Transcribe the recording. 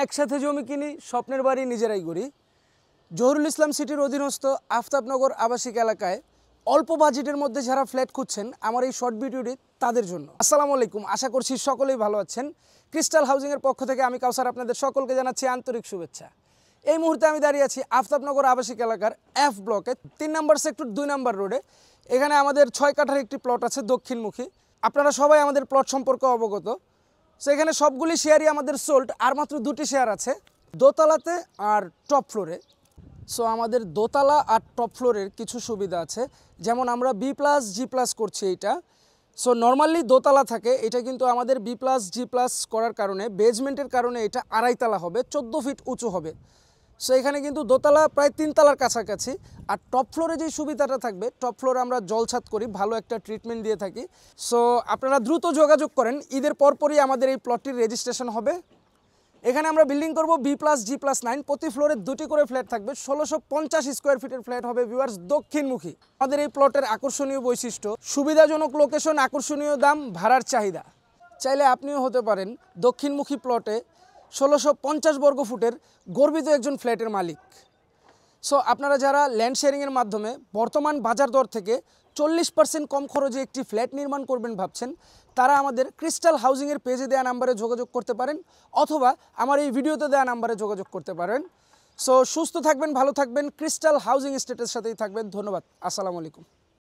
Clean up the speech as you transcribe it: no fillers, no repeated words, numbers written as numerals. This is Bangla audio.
একসাথে জমি কিনি, স্বপ্নের বাড়ি নিজেরাই গড়ি। জহুরুল ইসলাম সিটির অধীনস্থ আফতাবনগর আবাসিক এলাকায় অল্প বাজেটের মধ্যে যারা ফ্ল্যাট খুঁজছেন, আমার এই শর্ট ভিডিওটি তাদের জন্য। আসসালামু আলাইকুম, আশা করছি সকলেই ভালো আছেন। ক্রিস্টাল হাউজিংয়ের পক্ষ থেকে আমি কাউসার আপনাদের সকলকে জানাচ্ছি আন্তরিক শুভেচ্ছা। এই মুহূর্তে আমি দাঁড়িয়ে আছি আফতাবনগর আবাসিক এলাকার এফ ব্লকে 3 নম্বর সেক্টর 2 নম্বর রোডে। এখানে আমাদের 6 কাঠার একটি প্লট আছে দক্ষিণমুখী। আপনারা সবাই আমাদের প্লট সম্পর্কে অবগত। সো এখানে সবগুলি শেয়ারই আমাদের সোল্ড, আর মাত্র 2টি শেয়ার আছে দোতলাতে আর টপ ফ্লোরে। সো আমাদের দোতলা আর টপ ফ্লোরের কিছু সুবিধা আছে, যেমন আমরা B+G+ করছি এইটা। সো নর্মালি দোতলা থাকে, এটা কিন্তু আমাদের B+G+ করার কারণে বেজমেন্টের কারণে এটা 2.5 তলা হবে, 14 ফিট উঁচু হবে। সো এখানে কিন্তু দোতলা প্রায় 3 তলার কাছাকাছি। আর টপ ফ্লোরে যে সুবিধাটা থাকবে, টপ ফ্লোরে আমরা জলছাদ করি, ভালো একটা ট্রিটমেন্ট দিয়ে থাকি। সো আপনারা দ্রুত যোগাযোগ করেন, ঈদের পরপরই আমাদের এই প্লটটির রেজিস্ট্রেশন হবে। এখানে আমরা বিল্ডিং করব B+G+9, প্রতি ফ্লোরে 2টি করে ফ্ল্যাট থাকবে, 1650 স্কোয়ার ফিটের ফ্ল্যাট হবে ভিউয়ার্স, দক্ষিণমুখী। আমাদের এই প্লটের আকর্ষণীয় বৈশিষ্ট্য, সুবিধাজনক লোকেশন, আকর্ষণীয় দাম, ভাড়ার চাহিদা। চাইলে আপনিও হতে পারেন দক্ষিণমুখী প্লটে 1650 বর্গ ফুটের গর্বিত একজন ফ্ল্যাটের মালিক। সো আপনারা যারা ল্যান্ড শেয়ারিংয়ের মাধ্যমে বর্তমান বাজার দর থেকে 40% কম খরচে একটি ফ্ল্যাট নির্মাণ করবেন ভাবছেন, তারা আমাদের ক্রিস্টাল হাউজিংয়ের পেজে দেওয়া নাম্বারে যোগাযোগ করতে পারেন, অথবা আমার এই ভিডিওতে দেওয়া নাম্বারে যোগাযোগ করতে পারেন। সো সুস্থ থাকবেন, ভালো থাকবেন, ক্রিস্টাল হাউজিং এস্টেটের সাথেই থাকবেন। ধন্যবাদ, আসসালামু আলাইকুম।